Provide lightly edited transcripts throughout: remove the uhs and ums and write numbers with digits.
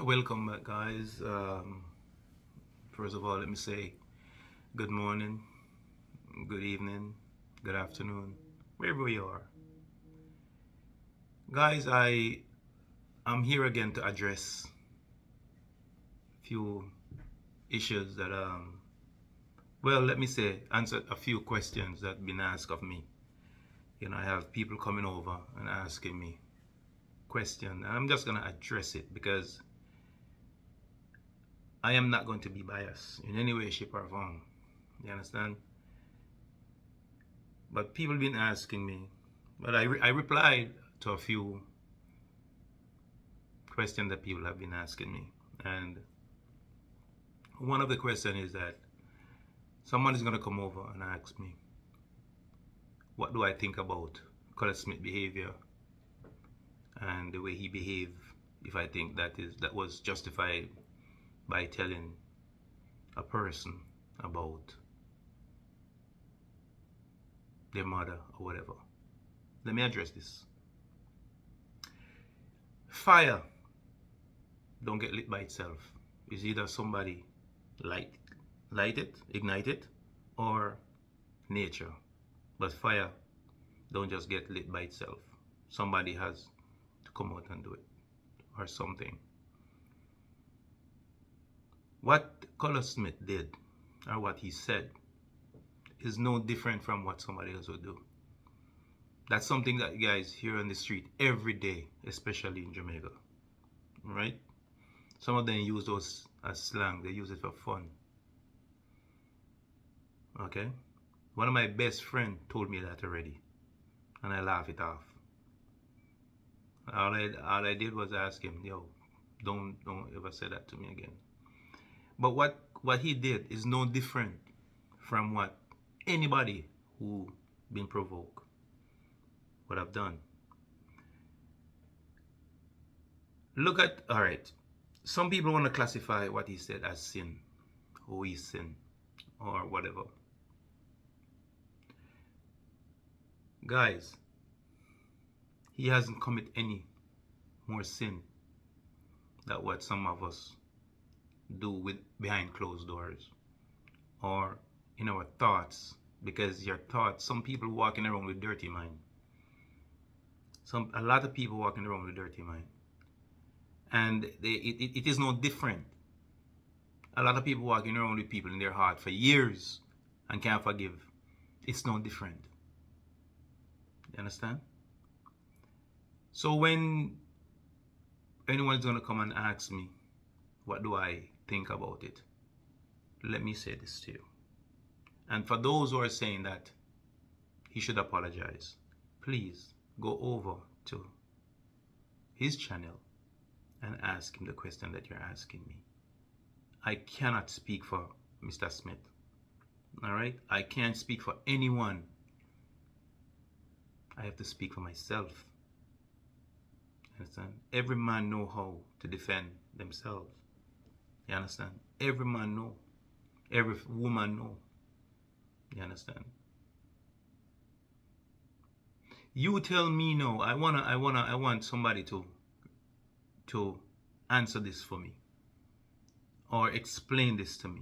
Welcome back, guys. First of all, let me say good morning, good evening, good afternoon, wherever you are. Guys, I'm here again to address a few issues that, let me say, answer a few questions that have been asked of me. I have people coming over and asking me questions, and I'm just going to address it because I am not going to be biased in any way, shape, or form. You understand? But people been asking me, but I replied to a few questions that people have been asking me. And one of the questions is that someone is going to come over and ask me, what do I think about Colin Smith behavior and the way he behaved, if I think that was justified by telling a person about their mother or whatever. Let me address this. Fire don't get lit by itself. It's either somebody light it, ignite it, or nature. But fire don't just get lit by itself. Somebody has to come out and do it, or something. What Colin Smith did, or what he said, is no different from what somebody else would do. That's something that you guys hear on the street every day, especially in Jamaica, right? Some of them use those as slang. They use it for fun. Okay? One of my best friends told me that already, and I laugh it off. All I did was ask him, yo, don't ever say that to me again. But what he did is no different from what anybody who been provoked would have done. Look at, all right, some people want to classify what he said as sin, or he sin, or whatever. Guys, he hasn't committed any more sin than what some of us do with behind closed doors or in our thoughts, because your thoughts, some people walking around with dirty mind. A lot of people walking around with dirty mind, and it is no different. A lot of people walking around with people in their heart for years and can't forgive. It's no different. You understand? So when anyone's gonna come and ask me, what do I think about it? Let me say this to you. And for those who are saying that he should apologize, please go over to his channel and ask him the question that you're asking me. I cannot speak for Mr. Smith. All right? I can't speak for anyone. I have to speak for myself. Understand? Every man know how to defend themselves. You understand? Every man know. Every woman know. You understand? You tell me now. I want somebody to answer this for me, or explain this to me.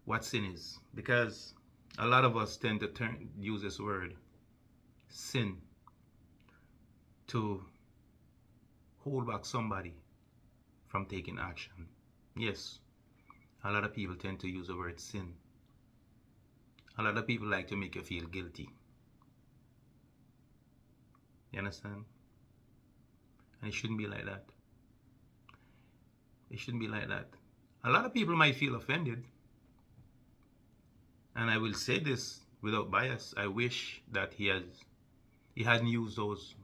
What sin is? Because a lot of us tend to use this word sin to hold back somebody from taking action. Yes, a lot of people tend to use the word sin. A lot of people like to make you feel guilty. You understand? And it shouldn't be like that. It shouldn't be like that. A lot of people might feel offended. And I will say this without bias. I wish that he hadn't used those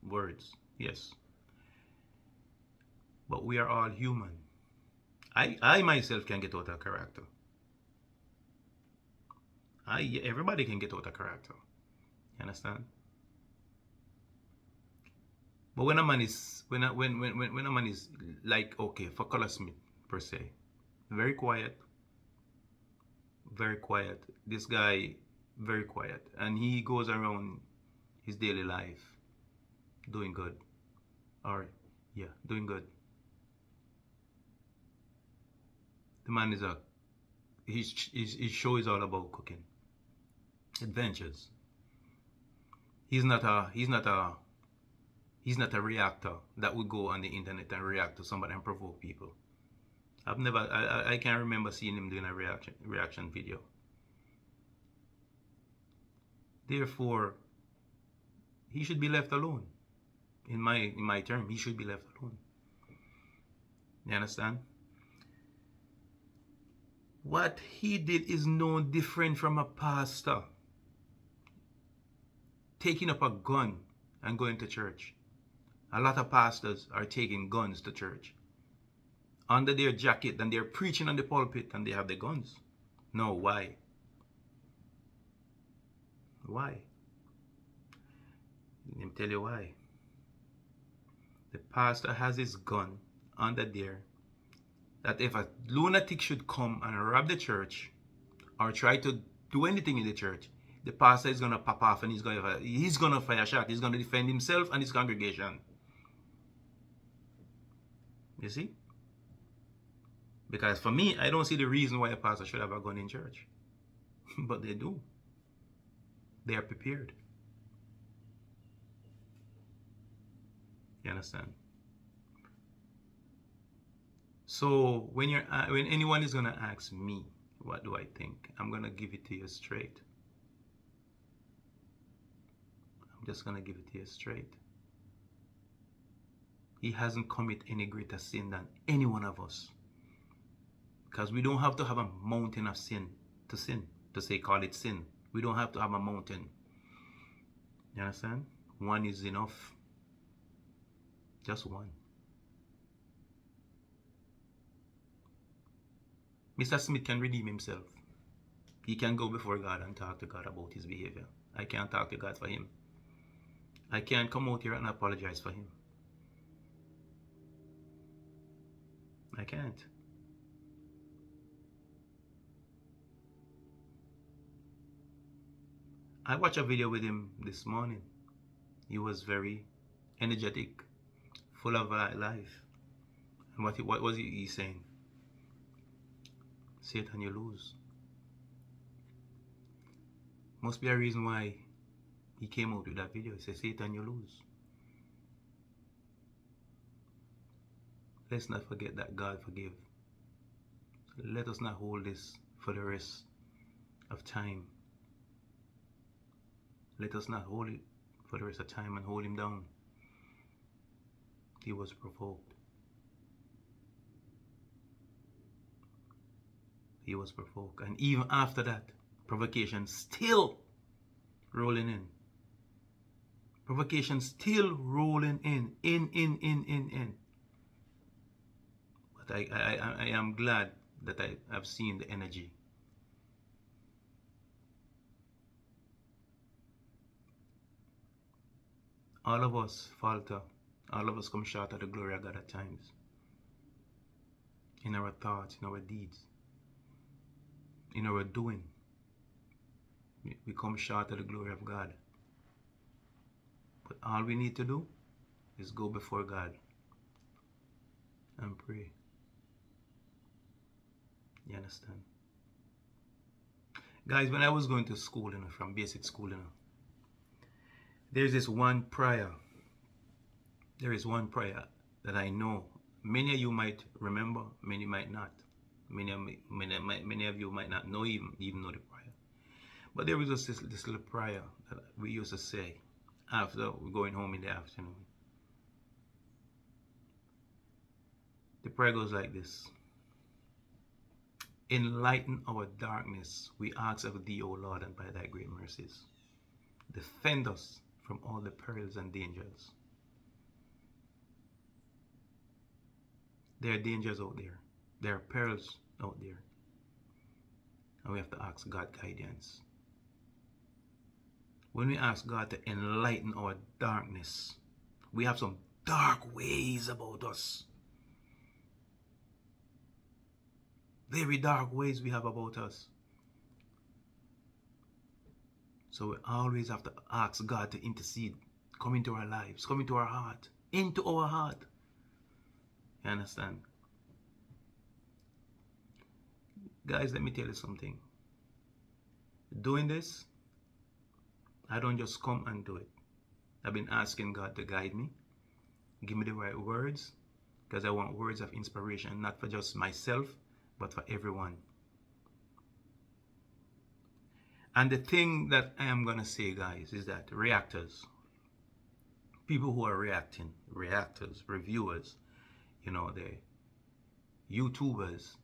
words. Yes. But we are all human. I myself can get out of character. Everybody can get out of character. You understand? But when a man is when a man is like, okay, for Colin Smith per se, very quiet, very quiet. This guy very quiet, and he goes around his daily life doing good, or Yeah, doing good. The man is a his show is all about cooking, adventures. He's not a reactor that would go on the internet and react to somebody and provoke people. I can't remember seeing him doing a reaction video. Therefore, he should be left alone. In my term, he should be left alone. You understand? What he did is no different from a pastor taking up a gun and going to church. A lot of pastors are taking guns to church under their jacket, and they're preaching on the pulpit and they have the guns. No, why? Why? Let me tell you why. The pastor has his gun under there, that if a lunatic should come and rob the church or try to do anything in the church, the pastor is going to pop off and he's going to fire a shot. He's going to defend himself and his congregation. You see? Because for me, I don't see the reason why a pastor should have a gun in church. But they do. They are prepared. You understand? So when anyone is gonna ask me what do I think, I'm gonna give it to you straight. I'm just gonna give it to you straight. He hasn't committed any greater sin than any one of us. Because we don't have to have a mountain of sin, to say call it sin. We don't have to have a mountain. You understand? One is enough. Just one. Mr. Smith can redeem himself. He can go before God and talk to God about his behavior. I can't talk to God for him. I can't come out here and apologize for him. I can't. I watched a video with him this morning. He was very energetic, full of life. And what was he saying? Satan, you lose. Must be a reason why he came out with that video. He said, Satan, you lose. Let's not forget that God forgive. Let us not hold this for the rest of time. Let us not hold it for the rest of time and hold him down. He was provoked. He was provoked. And even after that, provocation still rolling in. Provocation still rolling in. But I am glad that I have seen the energy. All of us falter. All of us come short of the glory of God at times. In our thoughts, in our deeds, in our doing. We come short of the glory of God. But all we need to do is go before God and pray. You understand? Guys, when I was going to school, from basic school, there's this one prayer. There is one prayer that I know many of you might remember, many might not. Many of you might not know even know the prayer. But there was this little prayer that we used to say after going home in the afternoon. The prayer goes like this. Enlighten our darkness, we ask of thee, O Lord, and by thy great mercies. Defend us from all the perils and dangers. There are dangers out there. There are perils out there. And we have to ask God guidance. When we ask God to enlighten our darkness, we have some dark ways about us. Very dark ways we have about us. So we always have to ask God to intercede, come into our lives, come into our heart, You understand? Guys, let me tell you something. Doing this, I don't just come and do it. I've been asking God to guide me, give me the right words, because I want words of inspiration, not for just myself, but for everyone. And the thing that I am going to say, guys, is that reactors, people who are reacting, reactors, reviewers, you know, the YouTubers,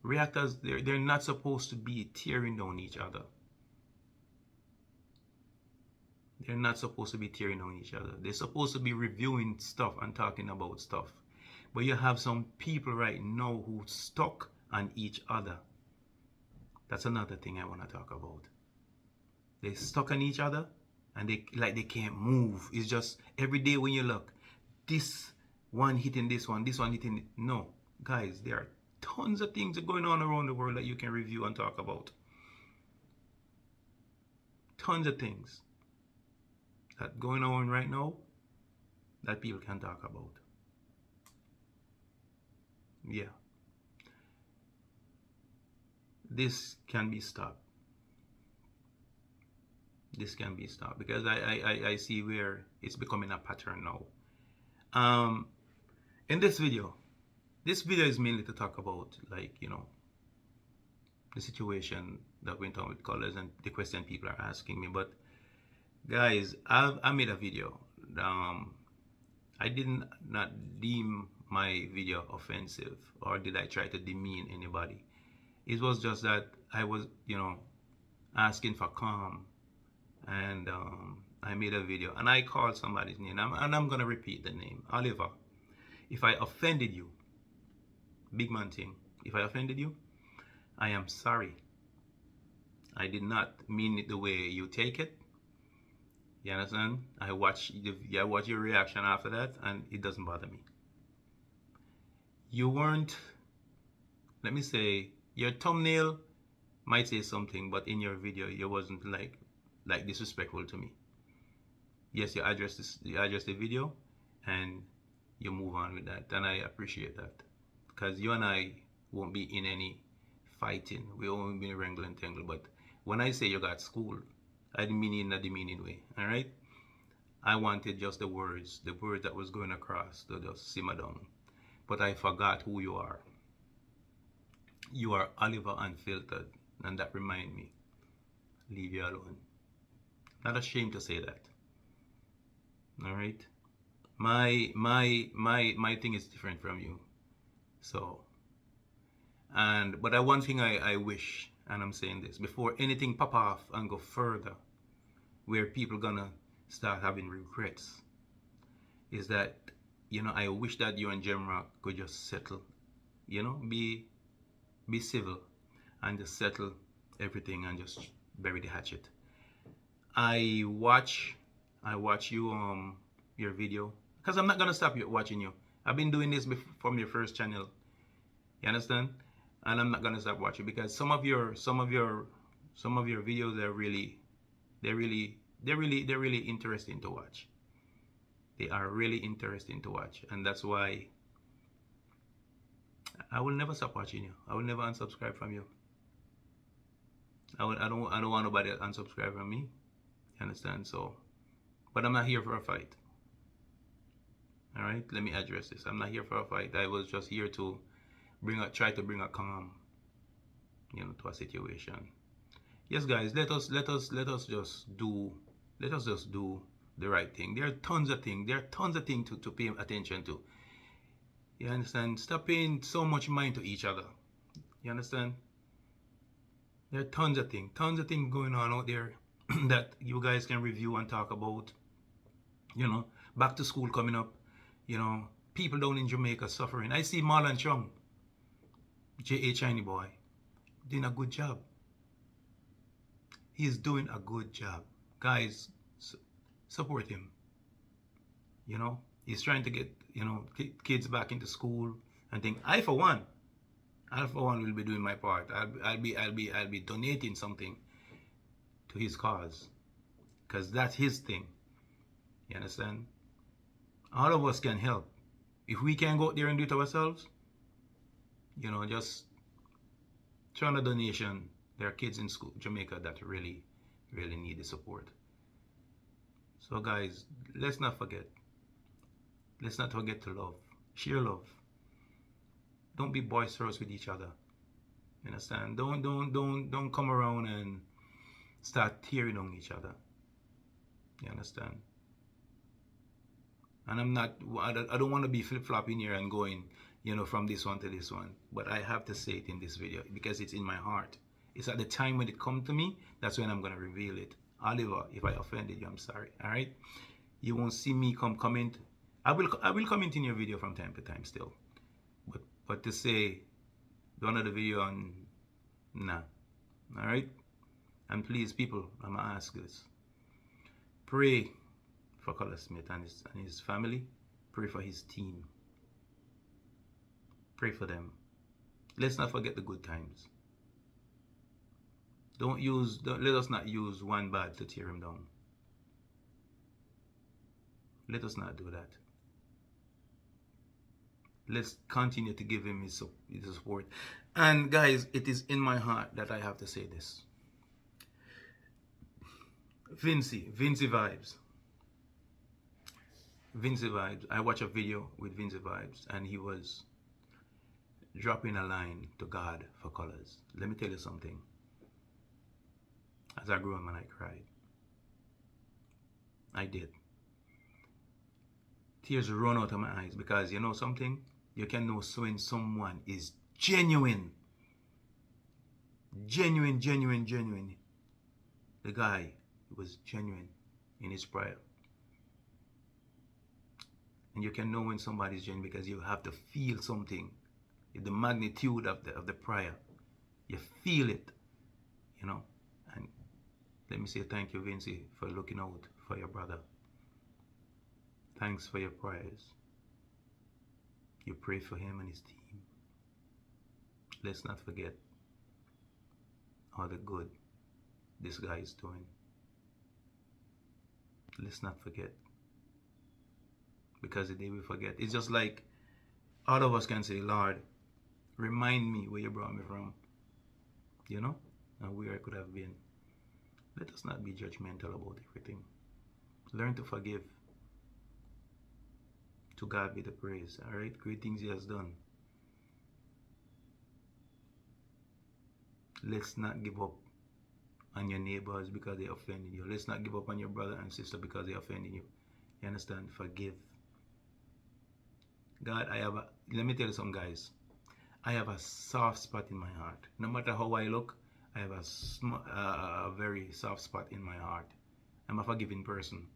reactors, they're not supposed to be tearing down each other. They're not supposed to be tearing down each other. They're supposed to be reviewing stuff and talking about stuff. But you have some people right now who stuck on each other. That's another thing I want to talk about. They're stuck on each other and they can't move. It's just every day when you look, this one hitting this one hitting it. No, guys, there are tons of things going on around the world that you can review and talk about. Tons of things that going on right now that people can talk about. Yeah. This can be stopped. This can be stopped because I see where it's becoming a pattern now. In this video is mainly to talk about, like, you know, the situation that went on with colors and the question people are asking me. But guys, I made a video. I didn't not deem my video offensive, or did I try to demean anybody. It was just that I was, you know, asking for calm, and I made a video and I called somebody's name, and I'm gonna repeat the name, Oliver. If I offended you, big man thing, if I offended you, I am sorry. I did not mean it the way you take it. You understand? I watch your reaction after that, and it doesn't bother me. You weren't, let me say, your thumbnail might say something, but in your video you wasn't like disrespectful to me. Yes, you address the video and you move on with that, and I appreciate that, because you and I won't be in any fighting. We won't be in wrangle and tangle. But when I say you got schooled, I didn't mean it in a demeaning way. All right, I wanted just the words that was going across to just simmer down. But I forgot who you are. You are Oliver Unfiltered, and that remind me, leave you alone. Not ashamed to say that. All right, my thing is different from you. So, but one thing I wish, and I'm saying this before anything pop off and go further, where people gonna start having regrets, is that, you know, I wish that you and Jamrock could just settle, you know, be civil and just settle everything and just bury the hatchet. I watch you your video, because I'm not gonna stop watching you. I've been doing this from your first channel. You understand? And I'm not gonna stop watching, because some of your videos are they're really interesting to watch. They are really interesting to watch, and that's why I will never stop watching you. I will never unsubscribe from you. I don't want nobody to unsubscribe from me. You understand? So, but I'm not here for a fight. All right, let me address this. I'm not here for a fight. I was just here to try to bring a calm, you know, to a situation. Yes, guys, let us just do the right thing. There are tons of things. There are tons of things to pay attention to. You understand? Stop paying so much mind to each other. You understand? There are tons of things going on out there that you guys can review and talk about. You know, back to school coming up. You know, people down in Jamaica suffering. I see Marlon Chung, J.A. Shiny Boy, doing a good job. He's doing a good job. Guys, support him. You know, he's trying to get, you know, kids back into school and think. I for one will be doing my part. I'll be donating something to his cause, because that's his thing. You understand? All of us can help. If we can't go out there and do it ourselves, just throw in a donation. There are kids in school, Jamaica, that really, really need the support. So guys, let's not forget. Let's not forget to love. Share love. Don't be boisterous with each other. You understand? Don't come around and start tearing on each other. You understand? And I don't want to be flip-flopping here and going, from this one to this one. But I have to say it in this video because it's in my heart. It's at the time when it comes to me, that's when I'm going to reveal it. Oliver, if I offended you, I'm sorry. All right? You won't see me comment. I will comment in your video from time to time still. But to say, don't have the video on, nah. All right? And please, people, I'm going to ask this. Pray for Color Smith and his family. Pray for his team. Pray for them. Let's not forget the good times. Let us not use one bad to tear him down. Let us not do that. Let's continue to give him his support. And guys, it is in my heart that I have to say this. Vincy Vibes. Vincy Vibes. I watched a video with Vincy Vibes and he was dropping a line to God for colors. Let me tell you something. As a grown man, I cried. I did. Tears run out of my eyes because you know something? You can know when someone is genuine. Genuine. The guy was genuine in his prayer. And you can know when somebody is genuine because you have to feel something. The magnitude of the prayer. You feel it. And let me say thank you, Vincy, for looking out for your brother. Thanks for your prayers. You pray for him and his team. Let's not forget all the good this guy is doing. Let's not forget. Because the day we forget, it's just like all of us can say, Lord, remind me where you brought me from. And where I could have been. Let us not be judgmental about everything. Learn to forgive. To God be the praise. Alright? Great things he has done. Let's not give up on your neighbors because they offended you. Let's not give up on your brother and sister because they offended you. You understand? Forgive. God, let me tell you something, guys. I have a soft spot in my heart. No matter how I look, I have a very soft spot in my heart. I'm a forgiving person.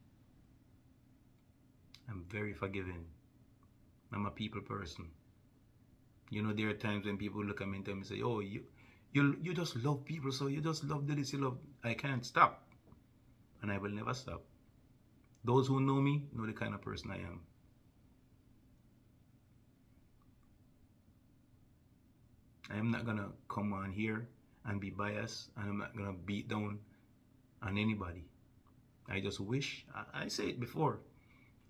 I'm very forgiving. I'm a people person. There are times when people look at me and tell me, say, oh, you just love people, so you just love this, you love. I can't stop. And I will never stop. Those who know me know the kind of person I am. I am not going to come on here and be biased, and I'm not going to beat down on anybody. I just wish, I say it before,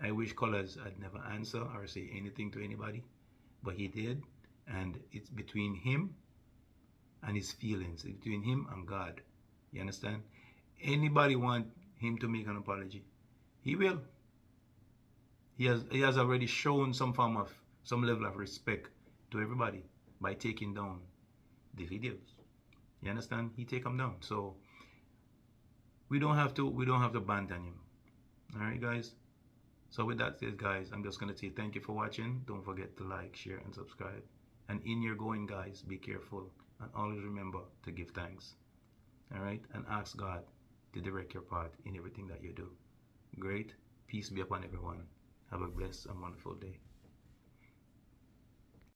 I wish Colors had never answered or say anything to anybody, but he did, and it's between him and his feelings, it's between him and God. You understand? Anybody want him to make an apology, he will. He has already shown some level of respect to everybody by taking down the videos. You understand? He take them down. So we don't have to abandon him. Alright, guys? So with that said, guys, I'm just gonna say thank you for watching. Don't forget to like, share, and subscribe. And in your going, guys, be careful and always remember to give thanks. Alright? And ask God to direct your path in everything that you do. Great. Peace be upon everyone. Have a blessed and wonderful day.